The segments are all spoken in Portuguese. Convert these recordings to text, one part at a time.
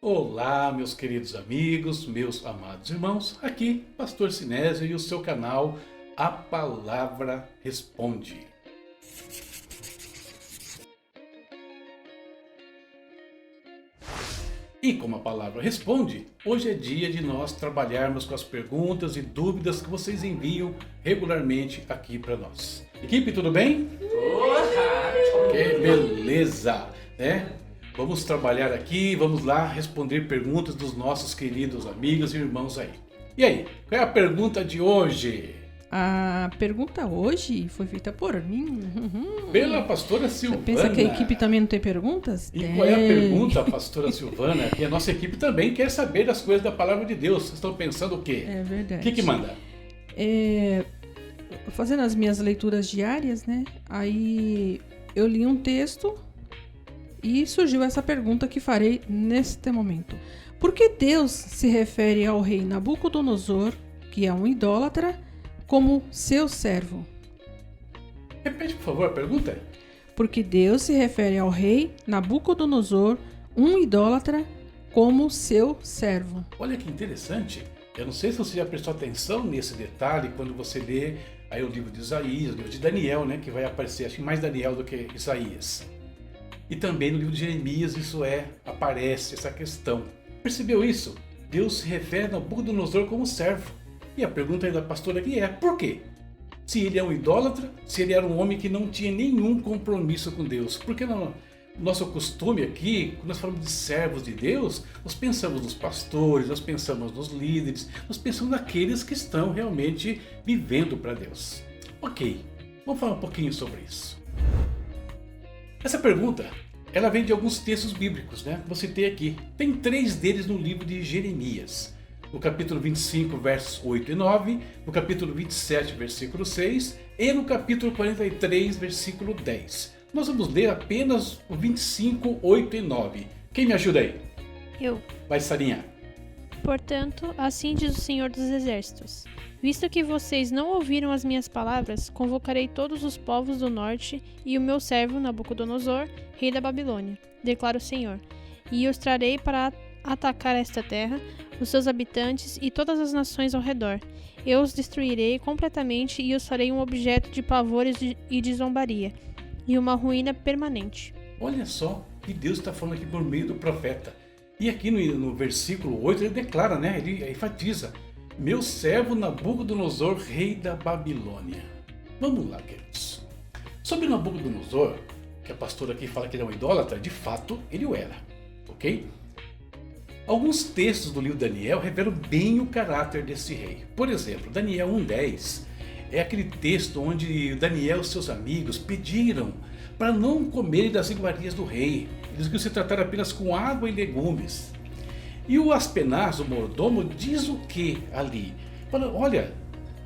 Olá, meus queridos amigos, meus amados irmãos, aqui Pastor Sinésio e o seu canal A Palavra Responde. E como a palavra responde, hoje é dia de nós trabalharmos com as perguntas e dúvidas que vocês enviam regularmente aqui para nós. Equipe, tudo bem? Que beleza, né? Vamos trabalhar aqui, vamos lá responder perguntas dos nossos queridos amigos e irmãos aí. E aí, qual é a pergunta de hoje? A pergunta hoje foi feita por mim. Pela pastora Silvana. Você pensa que a equipe também não tem perguntas? E qual é a pergunta, pastora Silvana? E a nossa equipe também quer saber das coisas da palavra de Deus. Vocês estão pensando o quê? É verdade. O que manda? Fazendo as minhas leituras diárias, né? Aí eu li um texto e surgiu essa pergunta que farei neste momento. Por que Deus se refere ao rei Nabucodonosor, que é um idólatra, como seu servo? Repete, por favor, a pergunta. Porque Deus se refere ao rei Nabucodonosor, um idólatra, como seu servo. Olha que interessante. Eu não sei se você já prestou atenção nesse detalhe quando você lê aí o livro de Isaías, o livro de Daniel, né, que vai aparecer, acho que mais Daniel do que Isaías. E também no livro de Jeremias aparece essa questão. Percebeu isso? Deus se refere a Nabucodonosor como servo. E a pergunta aí da pastora aqui é, por quê? Se ele é um idólatra, se ele era um homem que não tinha nenhum compromisso com Deus. Porque no nosso costume aqui, quando nós falamos de servos de Deus, nós pensamos nos pastores, nós pensamos nos líderes, nós pensamos naqueles que estão realmente vivendo para Deus. Ok, vamos falar um pouquinho sobre isso. Essa pergunta, ela vem de alguns textos bíblicos, né? Vou citar aqui. Tem 3 deles no livro de Jeremias. No capítulo 25, versos 8 e 9, no capítulo 27, versículo 6 e no capítulo 43, versículo 10. Nós vamos ler apenas o 25, 8 e 9. Quem me ajuda aí? Eu. Vai, Sarinha. Portanto, assim diz o Senhor dos Exércitos: visto que vocês não ouviram as minhas palavras, convocarei todos os povos do norte e o meu servo Nabucodonosor, rei da Babilônia, declara o Senhor, e os trarei para atacar esta terra, os seus habitantes e todas as nações ao redor. Eu os destruirei completamente e os farei um objeto de pavores e de zombaria, e uma ruína permanente. Olha só que Deus está falando aqui por meio do profeta. E aqui no versículo 8 ele declara, né? Ele enfatiza: meu servo Nabucodonosor, rei da Babilônia. Vamos lá, queridos. Sobre Nabucodonosor, que a pastora aqui fala que ele é um idólatra, de fato ele o era, ok? Alguns textos do livro de Daniel revelam bem o caráter desse rei. Por exemplo, Daniel 1:10 é aquele texto onde Daniel e seus amigos pediram para não comerem das iguarias do rei. Eles queriam se tratar apenas com água e legumes. E o Aspenaz, o mordomo, diz o que ali? Fala, olha,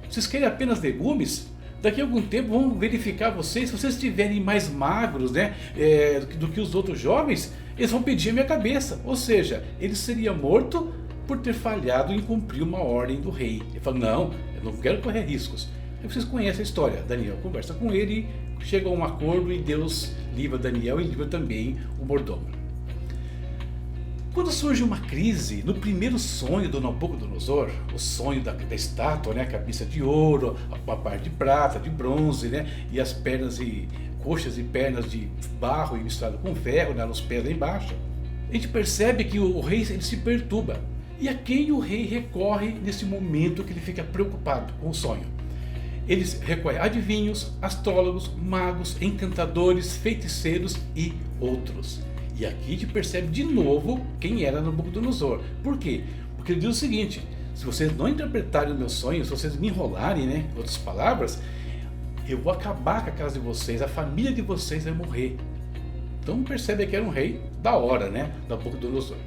vocês querem apenas legumes? Daqui a algum tempo vamos verificar vocês, se vocês estiverem mais magros, né, do que os outros jovens, eles vão pedir a minha cabeça. Ou seja, ele seria morto por ter falhado em cumprir uma ordem do rei. Ele fala, não, eu não quero correr riscos. Aí vocês conhecem a história. Daniel conversa com ele, chega a um acordo e Deus livra Daniel e livra também o mordomo. Quando surge uma crise, no primeiro sonho do Nabucodonosor, o sonho da estátua, né, a cabeça de ouro, a parte de prata, de bronze, né, e as pernas e coxas e pernas de barro e misturado com ferro, né, nos pés lá embaixo, a gente percebe que o rei ele se perturba. E a quem o rei recorre nesse momento que ele fica preocupado com o sonho? Ele recorre a adivinhos, astrólogos, magos, encantadores, feiticeiros e outros. E aqui a gente percebe de novo quem era Nabucodonosor. Por quê? Porque ele diz o seguinte: se vocês não interpretarem o meu sonho, se vocês me enrolarem, né, em outras palavras, eu vou acabar com a casa de vocês, a família de vocês vai morrer. Então percebe que era um rei da hora, né, Nabucodonosor.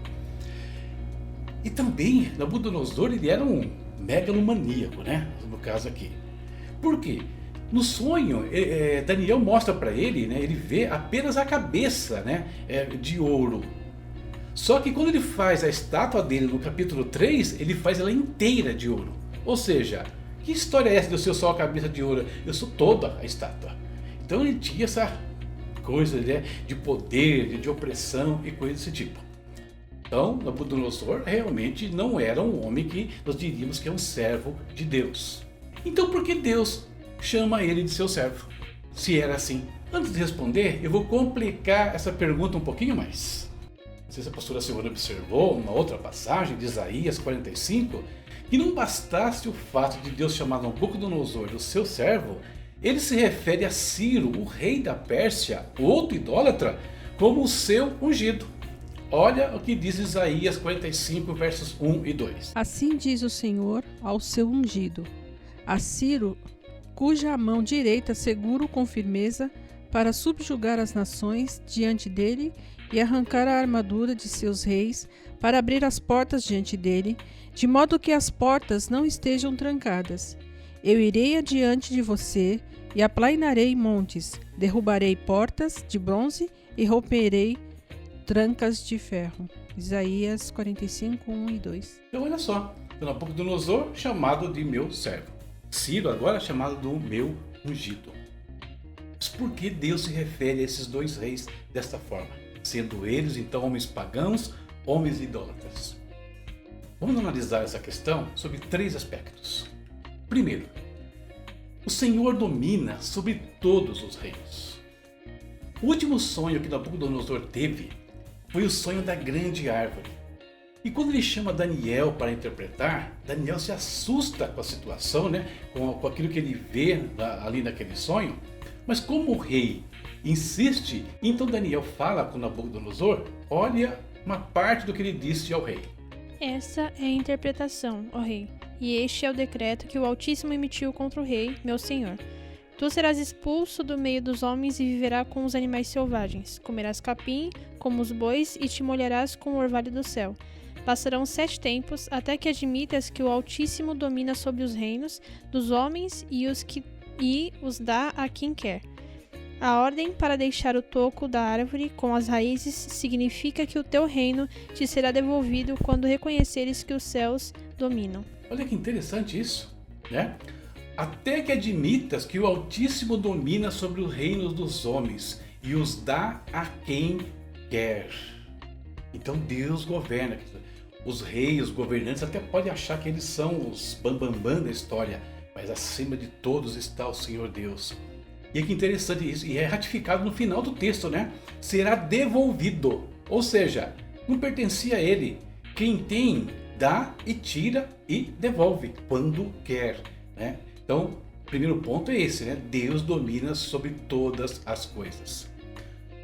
E também Nabucodonosor ele era um megalomaníaco, né, no caso aqui. Por quê? No sonho, Daniel mostra para ele, né, ele vê apenas a cabeça, né, de ouro. Só que quando ele faz a estátua dele no capítulo 3, ele faz ela inteira de ouro. Ou seja, que história é essa de eu ser só a cabeça de ouro? Eu sou toda a estátua. Então ele tinha essa coisa, né, de poder, de opressão e coisa desse tipo. Então, Nabucodonosor realmente não era um homem que nós diríamos que é um servo de Deus. Então, por que Deus chama ele de seu servo? Se era assim. Antes de responder, eu vou complicar essa pergunta um pouquinho mais. Não sei se a pastora Silvana observou numa outra passagem de Isaías 45, que não bastasse o fato de Deus chamar Nabucodonosor do seu servo, ele se refere a Ciro, o rei da Pérsia, outro idólatra, como o seu ungido. Olha o que diz Isaías 45, versos 1 e 2. Assim diz o Senhor ao seu ungido, a Ciro, cuja mão direita seguro com firmeza para subjugar as nações diante dele e arrancar a armadura de seus reis, para abrir as portas diante dele, de modo que as portas não estejam trancadas. Eu irei adiante de você e aplainarei montes, derrubarei portas de bronze e romperei trancas de ferro. Isaías 45, 1 e 2. Então olha só, Nabucodonosor chamado de meu servo. Ciro agora chamado do meu ungido. Mas por que Deus se refere a esses dois reis desta forma? Sendo eles então homens pagãos, homens idólatras. Vamos analisar essa questão sobre 3 aspectos. Primeiro, o Senhor domina sobre todos os reinos. O último sonho que Nabucodonosor teve foi o sonho da grande árvore. E quando ele chama Daniel para interpretar, Daniel se assusta com a situação, com aquilo que ele vê ali naquele sonho. Mas como o rei insiste, então Daniel fala com Nabucodonosor, olha uma parte do que ele disse ao rei. Essa é a interpretação, ó rei, e este é o decreto que o Altíssimo emitiu contra o rei, meu senhor. Tu serás expulso do meio dos homens e viverás com os animais selvagens. Comerás capim, como os bois, e te molharás com o orvalho do céu. Passarão 7 tempos, até que admitas que o Altíssimo domina sobre os reinos dos homens e os dá a quem quer. A ordem para deixar o toco da árvore com as raízes significa que o teu reino te será devolvido quando reconheceres que os céus dominam. Olha que interessante isso, né? Até que admitas que o Altíssimo domina sobre os reinos dos homens e os dá a quem quer. Então Deus governa. Os reis, os governantes até podem achar que eles são os bambambam da história, mas acima de todos está o Senhor Deus. E que interessante isso, e é ratificado no final do texto, né? Será devolvido, ou seja, não pertencia a ele. Quem tem, dá e tira e devolve quando quer, né? Então, o primeiro ponto é esse, né? Deus domina sobre todas as coisas.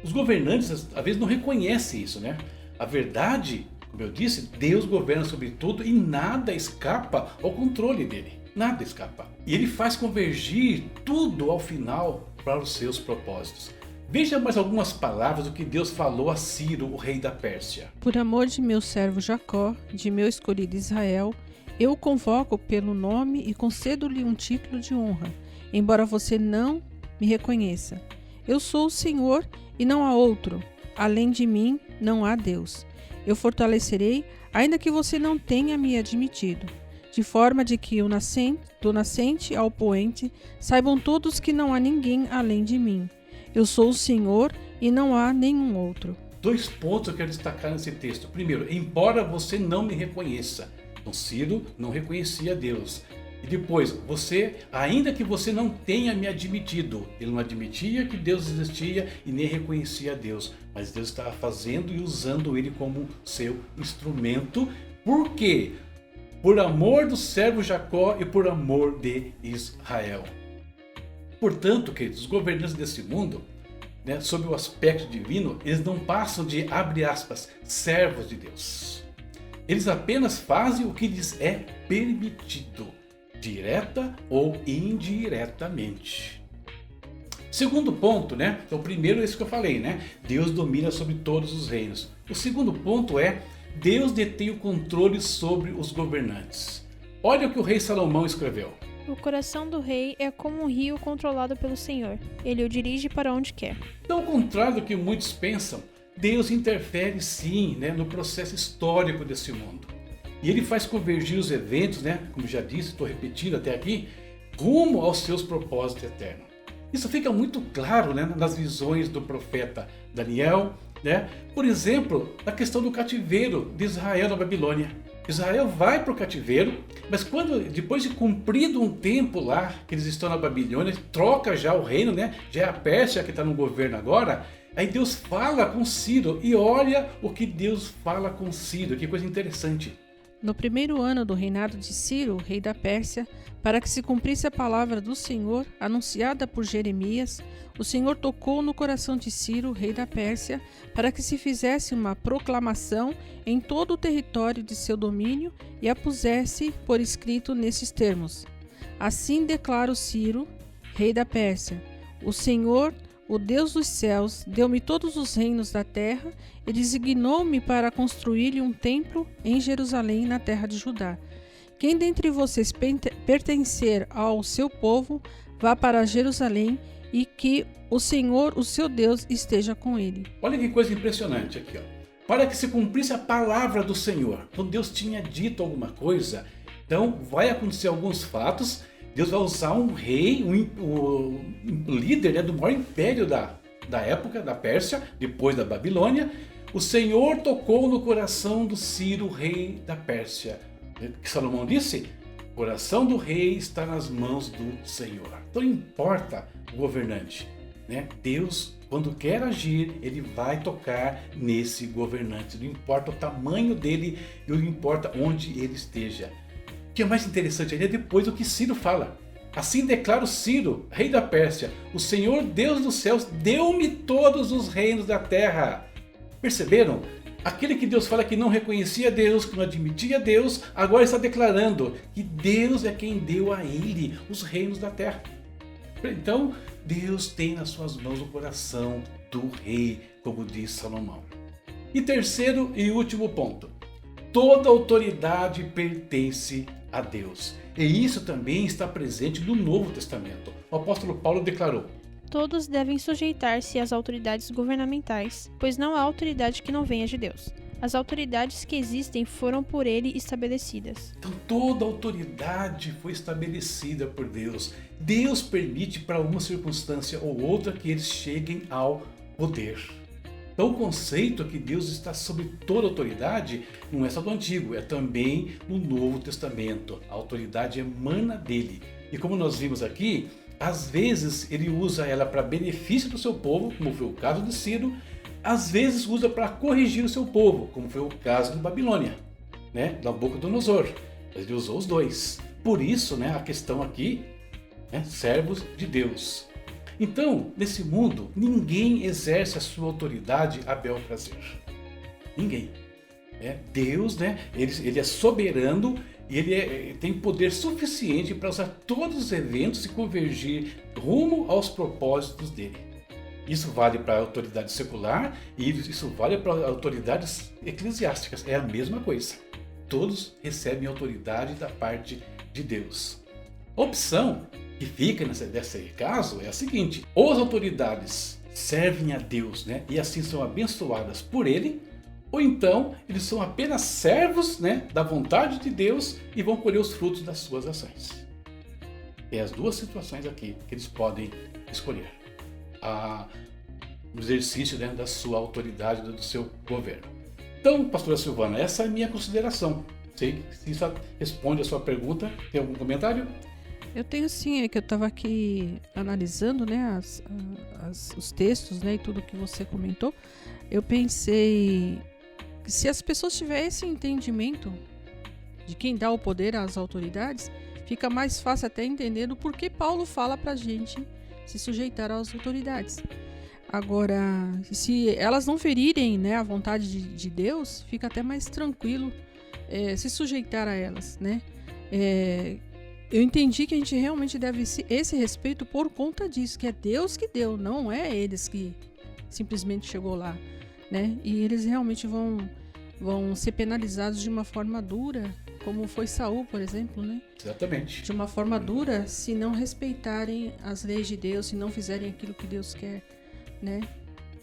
Os governantes, às vezes, não reconhecem isso, né? A verdade, como eu disse, Deus governa sobre tudo e nada escapa ao controle dele. Nada escapa. E ele faz convergir tudo ao final para os seus propósitos. Veja mais algumas palavras do que Deus falou a Ciro, o rei da Pérsia. Por amor de meu servo Jacó, de meu escolhido Israel, eu o convoco pelo nome e concedo-lhe um título de honra, embora você não me reconheça. Eu sou o Senhor e não há outro. Além de mim, não há Deus. Eu fortalecerei, ainda que você não tenha me admitido, de forma de que do nascente ao poente saibam todos que não há ninguém além de mim. Eu sou o Senhor e não há nenhum outro. 2 pontos eu quero destacar nesse texto. Primeiro, embora você não me reconheça. Então Ciro não reconhecia Deus. E depois, ainda que você não tenha me admitido, ele não admitia que Deus existia e nem reconhecia Deus, mas Deus estava fazendo e usando ele como seu instrumento. Por quê? Por amor do servo Jacó e por amor de Israel. Portanto, queridos, os governantes desse mundo, sob o aspecto divino, eles não passam de, abre aspas, servos de Deus. Eles apenas fazem o que lhes é permitido, direta ou indiretamente. Segundo ponto, então o primeiro é isso que eu falei, Deus domina sobre todos os reinos. O segundo ponto é, Deus detém o controle sobre os governantes. Olha o que o rei Salomão escreveu. O coração do rei é como um rio controlado pelo Senhor. Ele o dirige para onde quer. Então, ao contrário do que muitos pensam, Deus interfere sim, no processo histórico desse mundo. E ele faz convergir os eventos, como já disse, estou repetindo até aqui, rumo aos seus propósitos eternos. Isso fica muito claro nas visões do profeta Daniel né? Por exemplo, a questão do cativeiro de Israel na Babilônia. Israel vai para o cativeiro, mas depois de cumprido um tempo lá, que eles estão na Babilônia, troca já o reino, né? Já é a Pérsia que está no governo agora. Aí Deus fala com Ciro, e olha o que Deus fala com Ciro, que coisa interessante. No primeiro ano do reinado de Ciro, rei da Pérsia, para que se cumprisse a palavra do Senhor, anunciada por Jeremias, o Senhor tocou no coração de Ciro, rei da Pérsia, para que se fizesse uma proclamação em todo o território de seu domínio e a pusesse por escrito nesses termos. Assim declara o Ciro, rei da Pérsia: o Senhor, o Deus dos céus, deu-me todos os reinos da terra e designou-me para construir-lhe um templo em Jerusalém, na terra de Judá. Quem dentre vocês pertencer ao seu povo, vá para Jerusalém, e que o Senhor, o seu Deus, esteja com ele. Olha que coisa impressionante aqui, ó. Para que se cumprisse a palavra do Senhor. Quando Deus tinha dito alguma coisa, então vai acontecer alguns fatos. Deus vai usar um rei, um líder, né, do maior império da época, da Pérsia, depois da Babilônia. O Senhor tocou no coração do Ciro, rei da Pérsia. Que Salomão disse: o coração do rei está nas mãos do Senhor. Então não importa o governante, né? Deus, quando quer agir, ele vai tocar nesse governante. Não importa o tamanho dele, não importa onde ele esteja. O que é mais interessante ainda é depois o que Ciro fala. Assim declara o Ciro, rei da Pérsia: o Senhor Deus dos céus deu-me todos os reinos da terra. Perceberam? Aquele que Deus fala que não reconhecia Deus, que não admitia Deus, agora está declarando que Deus é quem deu a ele os reinos da terra. Então, Deus tem nas suas mãos o coração do rei, como diz Salomão. E terceiro e último ponto: toda autoridade pertence a Deus. E isso também está presente no Novo Testamento. O apóstolo Paulo declarou: todos devem sujeitar-se às autoridades governamentais, pois não há autoridade que não venha de Deus. As autoridades que existem foram por ele estabelecidas. Então toda autoridade foi estabelecida por Deus. Deus permite para uma circunstância ou outra que eles cheguem ao poder. Então o conceito que Deus está sobre toda autoridade não é só do Antigo, é também no Novo Testamento. A autoridade emana dele. E como nós vimos aqui, às vezes ele usa ela para benefício do seu povo, como foi o caso de Ciro. Às vezes usa para corrigir o seu povo, como foi o caso de Babilônia, né? Nabucodonosor. Ele usou os dois. Por isso, né, a questão aqui, né, servos de Deus. Então, nesse mundo, ninguém exerce a sua autoridade a bel prazer. Ninguém. Deus, né, ele é soberano e ele tem poder suficiente para usar todos os eventos e convergir rumo aos propósitos dele. Isso vale para a autoridade secular e isso vale para autoridades eclesiásticas. É a mesma coisa. Todos recebem autoridade da parte de Deus. A opção que fica nesse caso é a seguinte: ou as autoridades servem a Deus, né, e assim são abençoadas por ele, ou então eles são apenas servos, né, da vontade de Deus e vão colher os frutos das suas ações. É as duas situações aqui que eles podem escolher. No exercício, né, da sua autoridade, do seu governo. Então, pastora Silvana, essa é a minha consideração. Sei se isso responde a sua pergunta. Tem algum comentário? Eu tenho sim, é que eu estava aqui analisando, né, os textos, né, e tudo que você comentou. Eu pensei que se as pessoas tivessem entendimento de quem dá o poder às autoridades, fica mais fácil até entender o porquê Paulo fala pra gente se sujeitar às autoridades. Agora, se elas não ferirem, né, a vontade de Deus, fica até mais tranquilo se sujeitar a elas, né? Eu entendi que a gente realmente deve esse respeito por conta disso, que é Deus que deu, não é eles que simplesmente chegou lá, né? E eles realmente vão ser penalizados de uma forma dura, como foi Saul, por exemplo, né? Exatamente. De uma forma dura, se não respeitarem as leis de Deus, se não fizerem aquilo que Deus quer, né?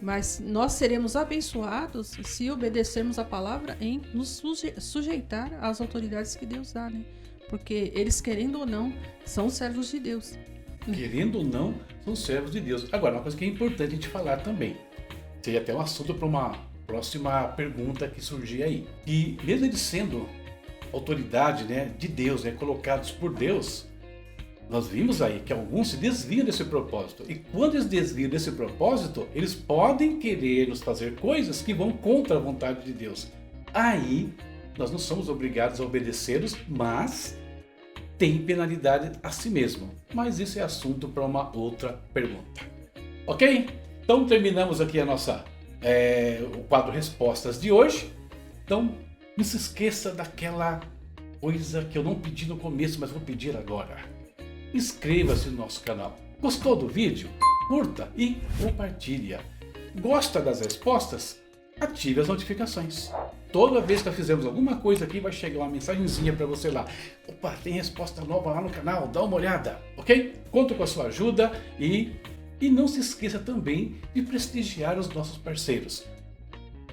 Mas nós seremos abençoados se obedecermos a palavra em nos sujeitar às autoridades que Deus dá, né? Porque eles, querendo ou não, são servos de Deus. Querendo ou não, são servos de Deus. Agora, uma coisa que é importante a gente falar também. Seria até um assunto para uma próxima pergunta que surgir aí. E mesmo eles sendo autoridade, né, de Deus, né, colocados por Deus, nós vimos aí que alguns se desviam desse propósito. E quando eles desviam desse propósito, eles podem querer nos fazer coisas que vão contra a vontade de Deus. Aí, nós não somos obrigados a obedecê-los, mas tem penalidade a si mesmo. Mas isso é assunto para uma outra pergunta. Ok? Então terminamos aqui a nossa o quadro Respostas de hoje. Então, não se esqueça daquela coisa que eu não pedi no começo, mas vou pedir agora. Inscreva-se no nosso canal. Gostou do vídeo? Curta e compartilha. Gosta das respostas? Ative as notificações. Toda vez que nós fizermos alguma coisa aqui, vai chegar uma mensagenzinha para você lá. Opa, tem resposta nova lá no canal, dá uma olhada, ok? Conto com a sua ajuda e não se esqueça também de prestigiar os nossos parceiros.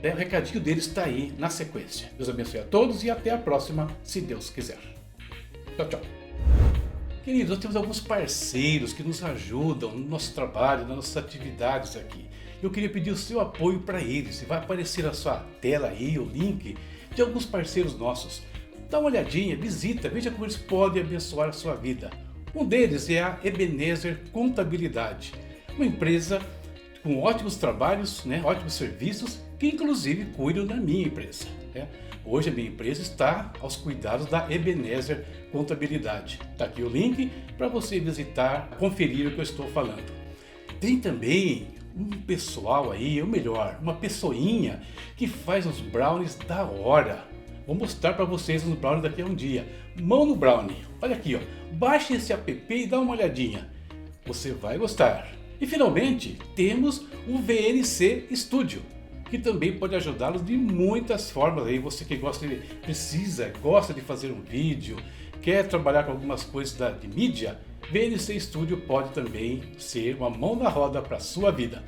O recadinho deles está aí na sequência. Deus abençoe a todos e até a próxima, se Deus quiser. Tchau, tchau. Queridos, nós temos alguns parceiros que nos ajudam no nosso trabalho, nas nossas atividades aqui. Eu queria pedir o seu apoio para eles. Vai aparecer na sua tela aí o link de alguns parceiros nossos. Dá uma olhadinha, visita, veja como eles podem abençoar a sua vida. Um deles é a Ebenezer Contabilidade, uma empresa com ótimos trabalhos, né, ótimos serviços, que inclusive cuidam da minha empresa. Né? Hoje a minha empresa está aos cuidados da Ebenezer Contabilidade. Está aqui o link para você visitar, conferir o que eu estou falando. Tem também um pessoal aí, ou melhor, uma pessoinha que faz uns brownies da hora. Vou mostrar para vocês os brownies daqui a um dia. Mão no brownie. Olha aqui, ó. Baixe esse app e dá uma olhadinha. Você vai gostar. E finalmente temos o VNC Studio, que também pode ajudá-los de muitas formas. Aí você que gosta de fazer um vídeo, quer trabalhar com algumas coisas de mídia, VNC Studio pode também ser uma mão na roda para a sua vida.